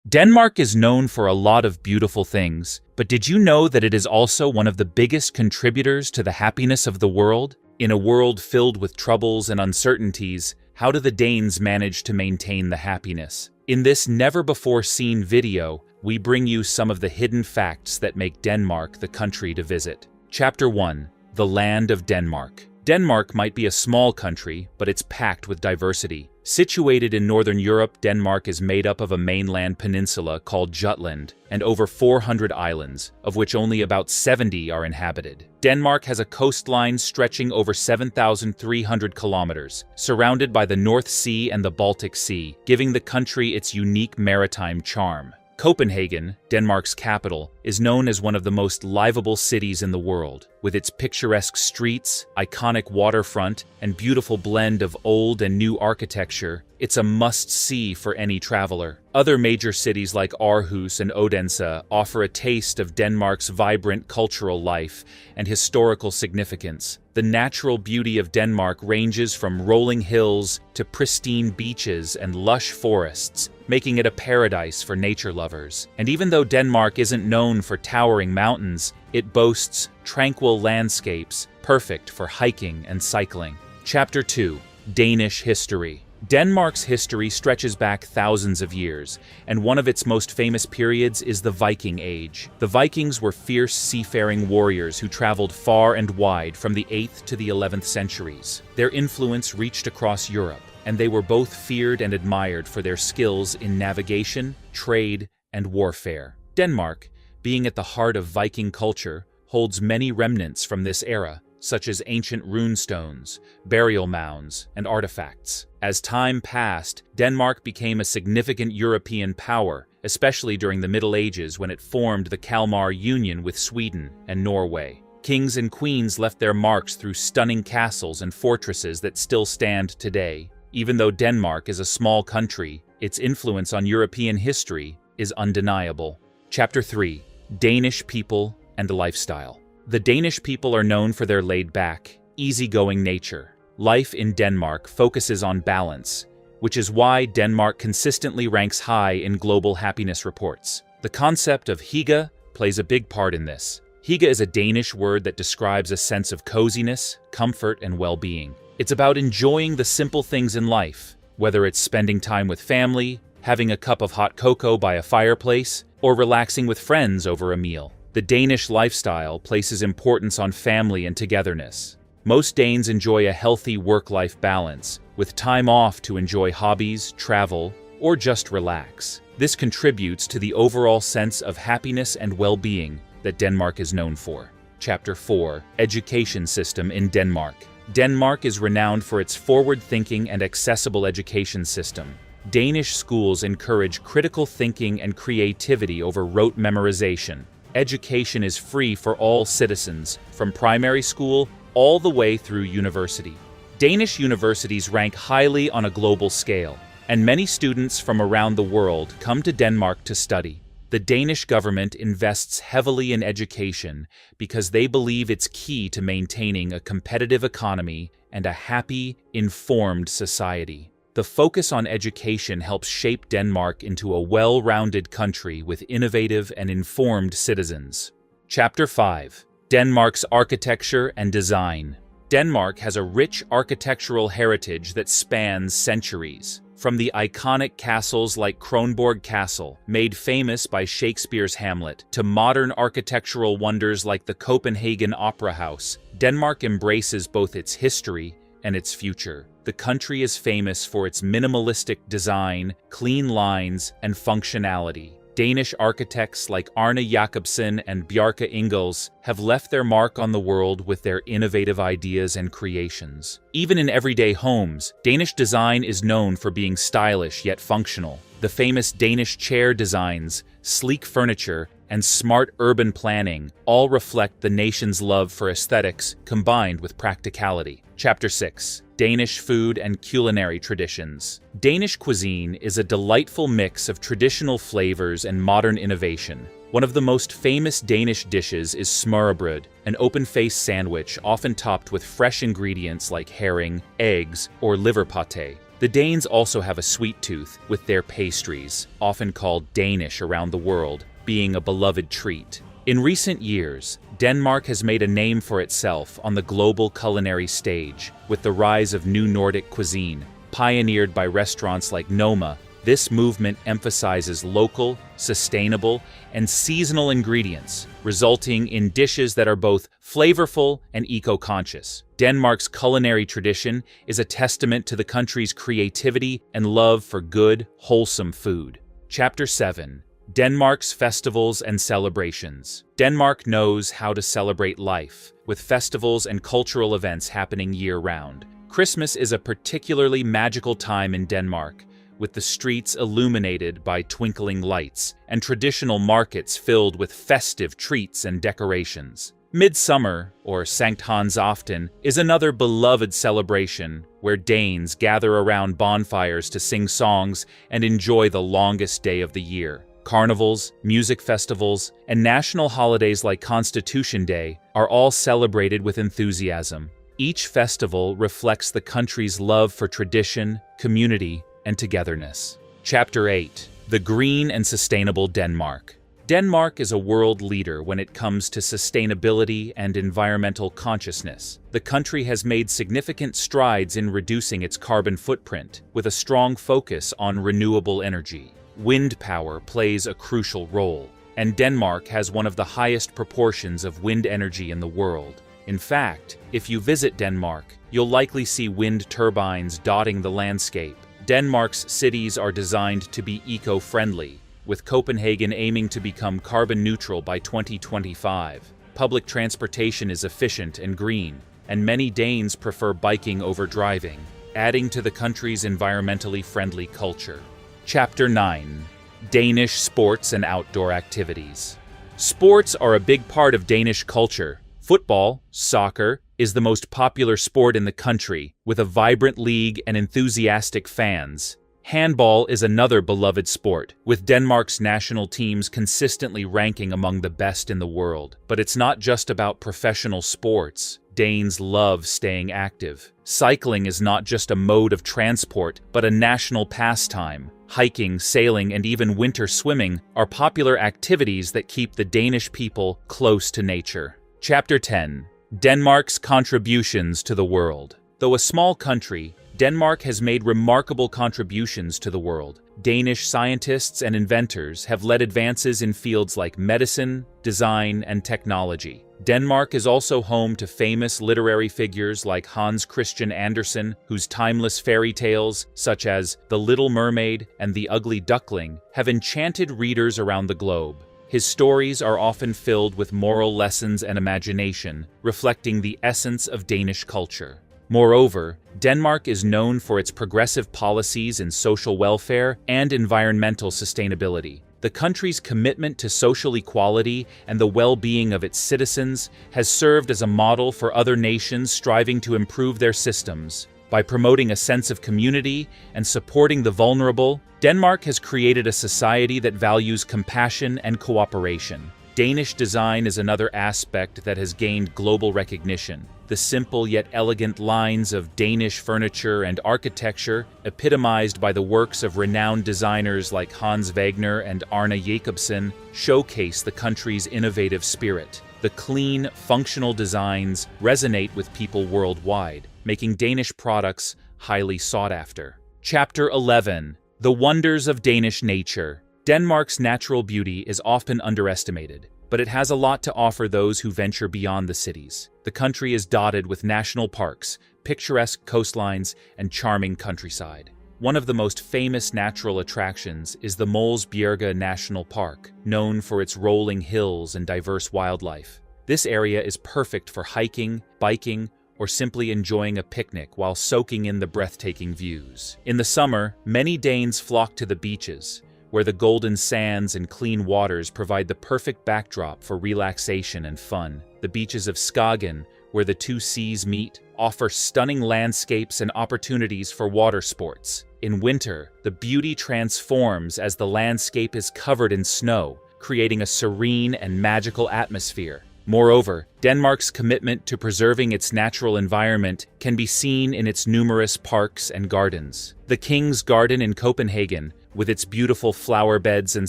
Denmark is known for a lot of beautiful things, but did you know that it is also one of the biggest contributors to the happiness of the world? In a world filled with troubles and uncertainties, how do the Danes manage to maintain the happiness? In this never-before-seen video, we bring you some of the hidden facts that make Denmark the country to visit. Chapter 1. The Land of Denmark. Denmark might be a small country, but it's packed with diversity. Situated in northern Europe, Denmark is made up of a mainland peninsula called Jutland and over 400 islands, of which only about 70 are inhabited. Denmark has a coastline stretching over 7,300 kilometers, surrounded by the North Sea and the Baltic Sea, giving the country its unique maritime charm. Copenhagen, Denmark's capital, is known as one of the most livable cities in the world. With its picturesque streets, iconic waterfront, and beautiful blend of old and new architecture, it's a must-see for any traveler. Other major cities like Aarhus and Odense offer a taste of Denmark's vibrant cultural life and historical significance. The natural beauty of Denmark ranges from rolling hills to pristine beaches and lush forests, making it a paradise for nature lovers. And even though Denmark isn't known for towering mountains, it boasts tranquil landscapes, perfect for hiking and cycling. Chapter 2. Danish History. Denmark's history stretches back thousands of years, and one of its most famous periods is the Viking Age. The Vikings were fierce seafaring warriors who traveled far and wide from the 8th to the 11th centuries. Their influence reached across Europe, and they were both feared and admired for their skills in navigation, trade, and warfare. Denmark, being at the heart of Viking culture, holds many remnants from this era, such as ancient runestones, burial mounds, and artifacts. As time passed, Denmark became a significant European power, especially during the Middle Ages when it formed the Kalmar Union with Sweden and Norway. Kings and queens left their marks through stunning castles and fortresses that still stand today. Even though Denmark is a small country, its influence on European history is undeniable. Chapter 3. Danish People and Lifestyle. The Danish people are known for their laid-back, easygoing nature. Life in Denmark focuses on balance, which is why Denmark consistently ranks high in global happiness reports. The concept of hygge plays a big part in this. Hygge is a Danish word that describes a sense of coziness, comfort, and well-being. It's about enjoying the simple things in life, whether it's spending time with family, having a cup of hot cocoa by a fireplace, or relaxing with friends over a meal. The Danish lifestyle places importance on family and togetherness. Most Danes enjoy a healthy work-life balance, with time off to enjoy hobbies, travel, or just relax. This contributes to the overall sense of happiness and well-being that Denmark is known for. Chapter 4. Education System in Denmark. Denmark is renowned for its forward-thinking and accessible education system. Danish schools encourage critical thinking and creativity over rote memorization. Education is free for all citizens, from primary school all the way through university. Danish universities rank highly on a global scale, and many students from around the world come to Denmark to study. The Danish government invests heavily in education because they believe it's key to maintaining a competitive economy and a happy, informed society. The focus on education helps shape Denmark into a well-rounded country with innovative and informed citizens. Chapter 5. Denmark's Architecture and Design. Denmark has a rich architectural heritage that spans centuries. From the iconic castles like Kronborg Castle, made famous by Shakespeare's Hamlet, to modern architectural wonders like the Copenhagen Opera House, Denmark embraces both its history and its future. The country is famous for its minimalistic design, clean lines, and functionality. Danish architects like Arne Jacobsen and Bjarke Ingels have left their mark on the world with their innovative ideas and creations. Even in everyday homes, Danish design is known for being stylish yet functional. The famous Danish chair designs, sleek furniture, and smart urban planning all reflect the nation's love for aesthetics combined with practicality. Chapter 6. Danish Food and Culinary Traditions. Danish cuisine is a delightful mix of traditional flavors and modern innovation. One of the most famous Danish dishes is smørrebrød, an open-faced sandwich often topped with fresh ingredients like herring, eggs, or liver pâté. The Danes also have a sweet tooth, with their pastries, often called Danish around the world, being a beloved treat. In recent years, Denmark has made a name for itself on the global culinary stage, with the rise of new Nordic cuisine. Pioneered by restaurants like Noma, this movement emphasizes local, sustainable, and seasonal ingredients, resulting in dishes that are both flavorful and eco-conscious. Denmark's culinary tradition is a testament to the country's creativity and love for good, wholesome food. Chapter 7. Denmark's festivals and celebrations. Denmark knows how to celebrate life, with festivals and cultural events happening year-round. Christmas is a particularly magical time in Denmark, with the streets illuminated by twinkling lights and traditional markets filled with festive treats and decorations. Midsummer, or Sankt Hans Aften, is another beloved celebration where Danes gather around bonfires to sing songs and enjoy the longest day of the year. Carnivals, music festivals, and national holidays like Constitution Day are all celebrated with enthusiasm. Each festival reflects the country's love for tradition, community, and togetherness. Chapter 8. The Green and Sustainable Denmark. Denmark is a world leader when it comes to sustainability and environmental consciousness. The country has made significant strides in reducing its carbon footprint, with a strong focus on renewable energy. Wind power plays a crucial role, and Denmark has one of the highest proportions of wind energy in the world. In fact, if you visit Denmark, you'll likely see wind turbines dotting the landscape. Denmark's cities are designed to be eco-friendly, with Copenhagen aiming to become carbon neutral by 2025. Public transportation is efficient and green, and many Danes prefer biking over driving, adding to the country's environmentally friendly culture. Chapter 9. Danish sports and outdoor activities. Sports are a big part of Danish culture. Football, soccer, is the most popular sport in the country, with a vibrant league and enthusiastic fans. Handball is another beloved sport, with Denmark's national teams consistently ranking among the best in the world. But it's not just about professional sports. Danes love staying active. Cycling is not just a mode of transport, but a national pastime. Hiking, sailing, and even winter swimming are popular activities that keep the Danish people close to nature. Chapter 10. Denmark's contributions to the world. Though a small country, Denmark has made remarkable contributions to the world. Danish scientists and inventors have led advances in fields like medicine, design, and technology. Denmark is also home to famous literary figures like Hans Christian Andersen, whose timeless fairy tales, such as The Little Mermaid and The Ugly Duckling, have enchanted readers around the globe. His stories are often filled with moral lessons and imagination, reflecting the essence of Danish culture. Moreover, Denmark is known for its progressive policies in social welfare and environmental sustainability. The country's commitment to social equality and the well-being of its citizens has served as a model for other nations striving to improve their systems. By promoting a sense of community and supporting the vulnerable, Denmark has created a society that values compassion and cooperation. Danish design is another aspect that has gained global recognition. The simple yet elegant lines of Danish furniture and architecture, epitomized by the works of renowned designers like Hans Wagner and Arne Jacobsen, showcase the country's innovative spirit. The clean, functional designs resonate with people worldwide, making Danish products highly sought after. Chapter 11. The Wonders of Danish Nature. Denmark's natural beauty is often underestimated, but it has a lot to offer those who venture beyond the cities. The country is dotted with national parks, picturesque coastlines, and charming countryside. One of the most famous natural attractions is the Mols Bjerge National Park, known for its rolling hills and diverse wildlife. This area is perfect for hiking, biking, or simply enjoying a picnic while soaking in the breathtaking views. In the summer, many Danes flock to the beaches, where the golden sands and clean waters provide the perfect backdrop for relaxation and fun. The beaches of Skagen, where the two seas meet, offer stunning landscapes and opportunities for water sports. In winter, the beauty transforms as the landscape is covered in snow, creating a serene and magical atmosphere. Moreover, Denmark's commitment to preserving its natural environment can be seen in its numerous parks and gardens. The King's Garden in Copenhagen, with its beautiful flower beds and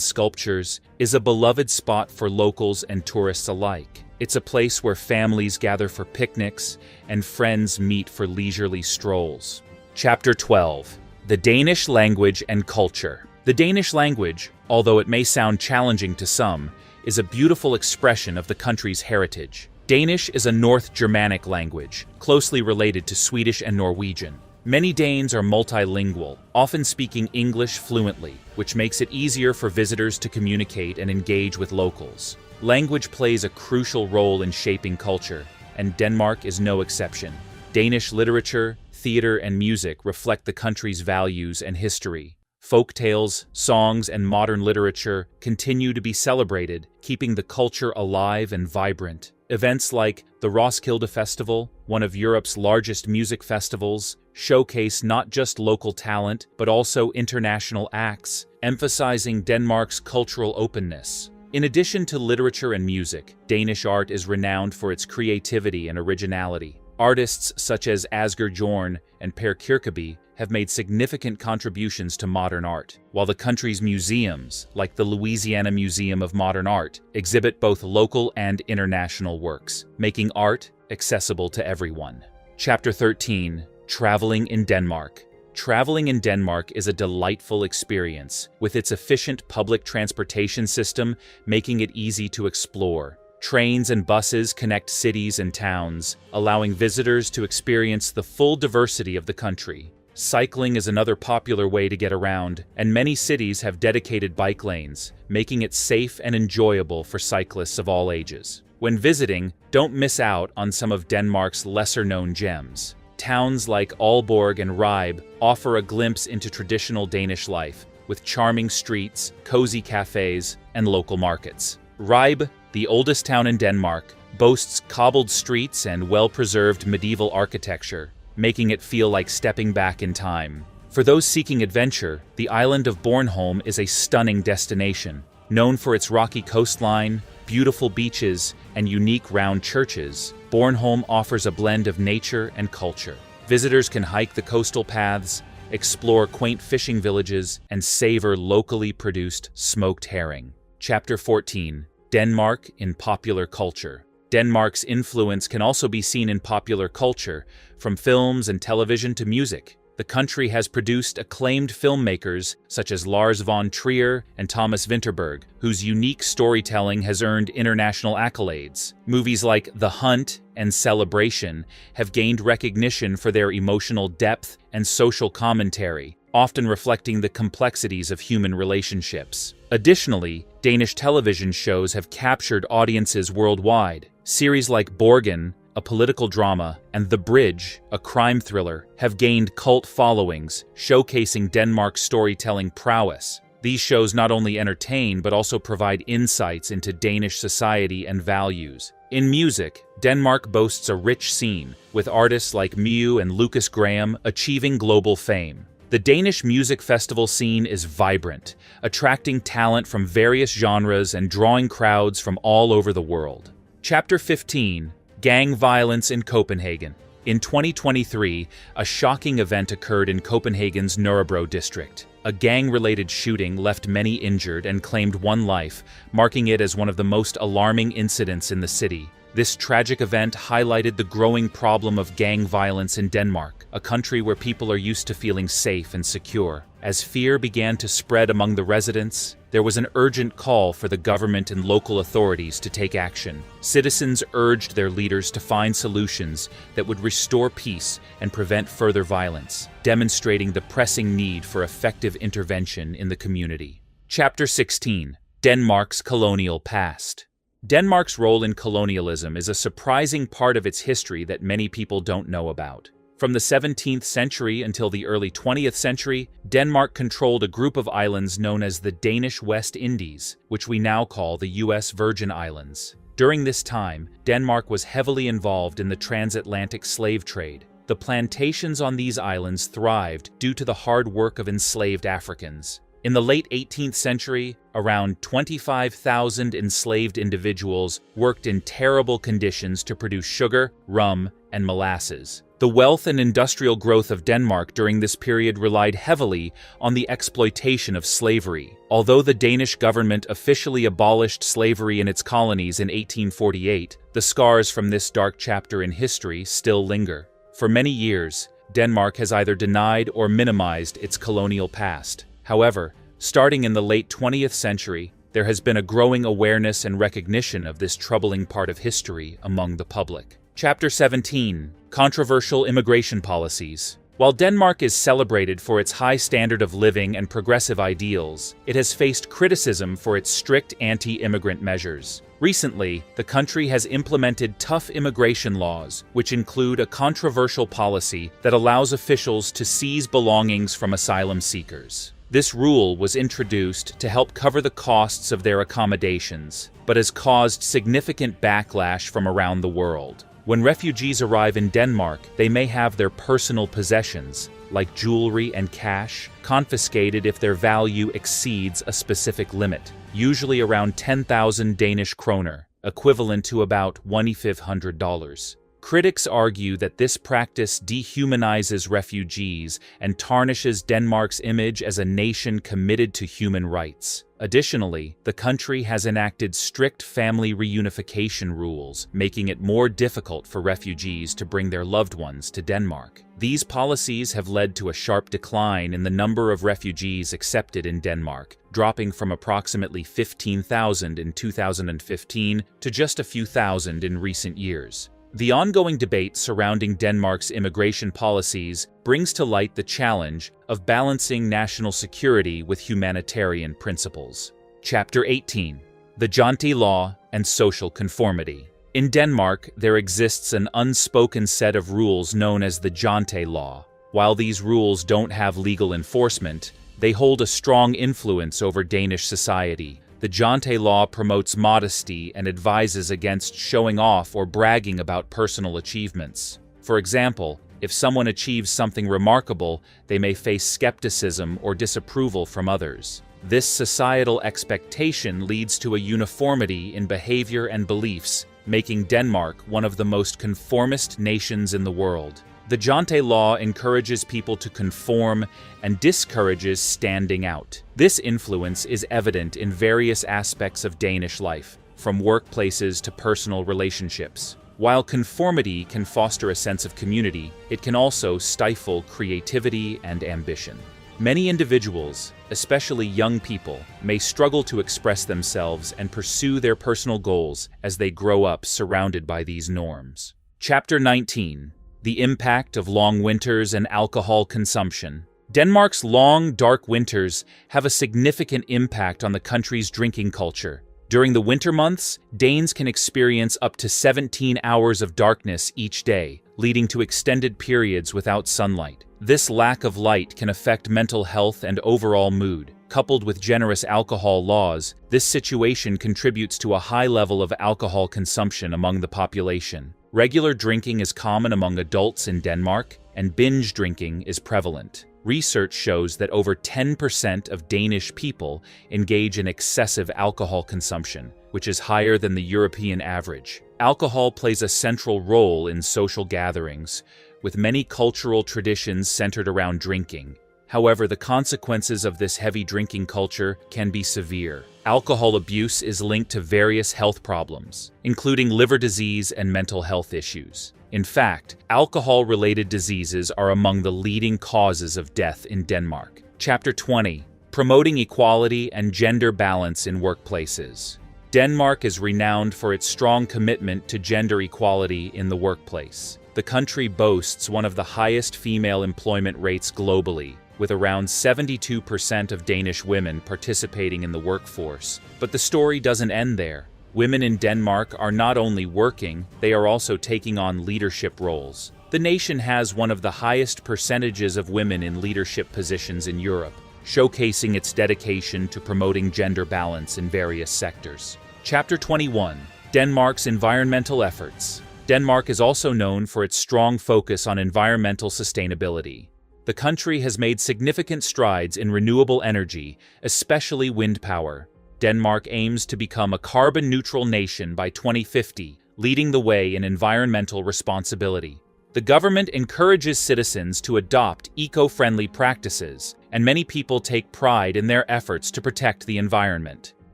sculptures, is a beloved spot for locals and tourists alike. It's a place where families gather for picnics and friends meet for leisurely strolls. Chapter 12. The Danish Language and Culture. The Danish language, although it may sound challenging to some, is a beautiful expression of the country's heritage. Danish is a North Germanic language, closely related to Swedish and Norwegian. Many Danes are multilingual, often speaking English fluently, which makes it easier for visitors to communicate and engage with locals. Language plays a crucial role in shaping culture, and Denmark is no exception. Danish literature, theater, and music reflect the country's values and history. Folk tales, songs, and modern literature continue to be celebrated, keeping the culture alive and vibrant. Events like the Roskilde Festival, one of Europe's largest music festivals, showcase not just local talent but also international acts, emphasizing Denmark's cultural openness. In addition to literature and music, Danish art is renowned for its creativity and originality. Artists such as Asger Jorn and Per Kirkeby have made significant contributions to modern art, while the country's museums, like the Louisiana Museum of Modern Art, exhibit both local and international works, making art accessible to everyone. Chapter 13. Traveling in Denmark. Traveling in Denmark is a delightful experience, with its efficient public transportation system making it easy to explore. Trains and buses connect cities and towns, allowing visitors to experience the full diversity of the country. Cycling is another popular way to get around, and many cities have dedicated bike lanes, making it safe and enjoyable for cyclists of all ages. When visiting, don't miss out on some of Denmark's lesser-known gems. Towns like Aalborg and Ribe offer a glimpse into traditional Danish life, with charming streets, cozy cafes, and local markets. Ribe, the oldest town in Denmark, boasts cobbled streets and well-preserved medieval architecture, making it feel like stepping back in time. For those seeking adventure, the island of Bornholm is a stunning destination. Known for its rocky coastline, beautiful beaches, and unique round churches, Bornholm offers a blend of nature and culture. Visitors can hike the coastal paths, explore quaint fishing villages, and savor locally produced smoked herring. Chapter 14. Denmark in Popular Culture. Denmark's influence can also be seen in popular culture, from films and television to music. The country has produced acclaimed filmmakers such as Lars von Trier and Thomas Vinterberg, whose unique storytelling has earned international accolades. Movies like The Hunt and Celebration have gained recognition for their emotional depth and social commentary, often reflecting the complexities of human relationships. Additionally, Danish television shows have captured audiences worldwide. Series like Borgen, a political drama, and The Bridge, a crime thriller, have gained cult followings, showcasing Denmark's storytelling prowess. These shows not only entertain but also provide insights into Danish society and values. In music, Denmark boasts a rich scene, with artists like Mew and Lucas Graham achieving global fame. The Danish music festival scene is vibrant, attracting talent from various genres and drawing crowds from all over the world. Chapter 15. Gang violence in Copenhagen. In 2023, a shocking event occurred in Copenhagen's Nørrebro district. A gang-related shooting left many injured and claimed one life, marking it as one of the most alarming incidents in the city. This tragic event highlighted the growing problem of gang violence in Denmark, a country where people are used to feeling safe and secure. As fear began to spread among the residents, there was an urgent call for the government and local authorities to take action. Citizens urged their leaders to find solutions that would restore peace and prevent further violence, demonstrating the pressing need for effective intervention in the community. Chapter 16. Denmark's colonial past. Denmark's role in colonialism is a surprising part of its history that many people don't know about. From the 17th century until the early 20th century, Denmark controlled a group of islands known as the Danish West Indies, which we now call the U.S. Virgin Islands. During this time, Denmark was heavily involved in the transatlantic slave trade. The plantations on these islands thrived due to the hard work of enslaved Africans. In the late 18th century, around 25,000 enslaved individuals worked in terrible conditions to produce sugar, rum, and molasses. The wealth and industrial growth of Denmark during this period relied heavily on the exploitation of slavery. Although the Danish government officially abolished slavery in its colonies in 1848, the scars from this dark chapter in history still linger. For many years, Denmark has either denied or minimized its colonial past. However, starting in the late 20th century, there has been a growing awareness and recognition of this troubling part of history among the public. Chapter 17. Controversial Immigration Policies. While Denmark is celebrated for its high standard of living and progressive ideals, it has faced criticism for its strict anti-immigrant measures. Recently, the country has implemented tough immigration laws, which include a controversial policy that allows officials to seize belongings from asylum seekers. This rule was introduced to help cover the costs of their accommodations, but has caused significant backlash from around the world. When refugees arrive in Denmark, they may have their personal possessions, like jewelry and cash, confiscated if their value exceeds a specific limit, usually around 10,000 Danish kroner, equivalent to about $1,500. Critics argue that this practice dehumanizes refugees and tarnishes Denmark's image as a nation committed to human rights. Additionally, the country has enacted strict family reunification rules, making it more difficult for refugees to bring their loved ones to Denmark. These policies have led to a sharp decline in the number of refugees accepted in Denmark, dropping from approximately 15,000 in 2015 to just a few thousand in recent years. The ongoing debate surrounding Denmark's immigration policies brings to light the challenge of balancing national security with humanitarian principles. Chapter 18. The Jante Law and Social Conformity. In Denmark, there exists an unspoken set of rules known as the Jante Law. While these rules don't have legal enforcement, they hold a strong influence over Danish society. The Jante Law promotes modesty and advises against showing off or bragging about personal achievements. For example, if someone achieves something remarkable, they may face skepticism or disapproval from others. This societal expectation leads to a uniformity in behavior and beliefs, making Denmark one of the most conformist nations in the world. The Jante Law encourages people to conform and discourages standing out. This influence is evident in various aspects of Danish life, from workplaces to personal relationships. While conformity can foster a sense of community, it can also stifle creativity and ambition. Many individuals, especially young people, may struggle to express themselves and pursue their personal goals as they grow up surrounded by these norms. Chapter 19. The impact of long winters and alcohol consumption. Denmark's long, dark winters have a significant impact on the country's drinking culture. During the winter months, Danes can experience up to 17 hours of darkness each day, leading to extended periods without sunlight. This lack of light can affect mental health and overall mood. Coupled with generous alcohol laws, this situation contributes to a high level of alcohol consumption among the population. Regular drinking is common among adults in Denmark, and binge drinking is prevalent. Research shows that over 10% of Danish people engage in excessive alcohol consumption, which is higher than the European average. Alcohol plays a central role in social gatherings, with many cultural traditions centered around drinking. However, the consequences of this heavy drinking culture can be severe. Alcohol abuse is linked to various health problems, including liver disease and mental health issues. In fact, alcohol-related diseases are among the leading causes of death in Denmark. Chapter 20. Promoting Equality and Gender Balance in Workplaces. Denmark is renowned for its strong commitment to gender equality in the workplace. The country boasts one of the highest female employment rates globally, with around 72% of Danish women participating in the workforce. But the story doesn't end there. Women in Denmark are not only working, they are also taking on leadership roles. The nation has one of the highest percentages of women in leadership positions in Europe, showcasing its dedication to promoting gender balance in various sectors. Chapter 21. Denmark's Environmental Efforts. Denmark is also known for its strong focus on environmental sustainability. The country has made significant strides in renewable energy, especially wind power. Denmark aims to become a carbon-neutral nation by 2050, leading the way in environmental responsibility. The government encourages citizens to adopt eco-friendly practices, and many people take pride in their efforts to protect the environment.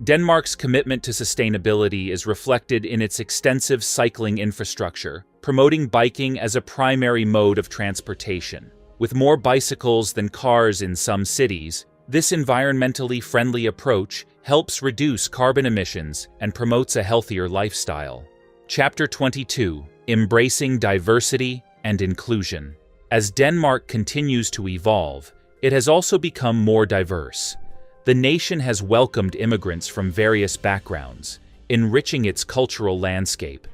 Denmark's commitment to sustainability is reflected in its extensive cycling infrastructure, promoting biking as a primary mode of transportation. With more bicycles than cars in some cities, this environmentally friendly approach helps reduce carbon emissions and promotes a healthier lifestyle. Chapter 22: Embracing Diversity and Inclusion. As Denmark continues to evolve, it has also become more diverse. The nation has welcomed immigrants from various backgrounds, enriching its cultural landscape.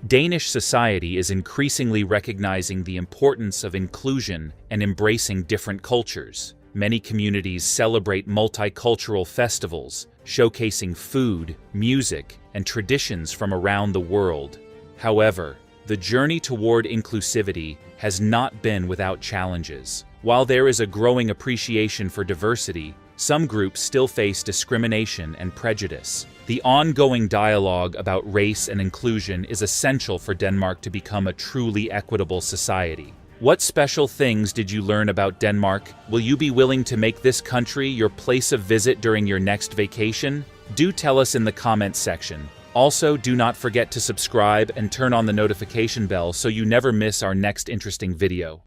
Danish society is increasingly recognizing the importance of inclusion and embracing different cultures. Many communities celebrate multicultural festivals, showcasing food, music, and traditions from around the world. However, the journey toward inclusivity has not been without challenges. While there is a growing appreciation for diversity, some groups still face discrimination and prejudice. The ongoing dialogue about race and inclusion is essential for Denmark to become a truly equitable society. What special things did you learn about Denmark? Will you be willing to make this country your place of visit during your next vacation? Do tell us in the comments section. Also, do not forget to subscribe and turn on the notification bell so you never miss our next interesting video.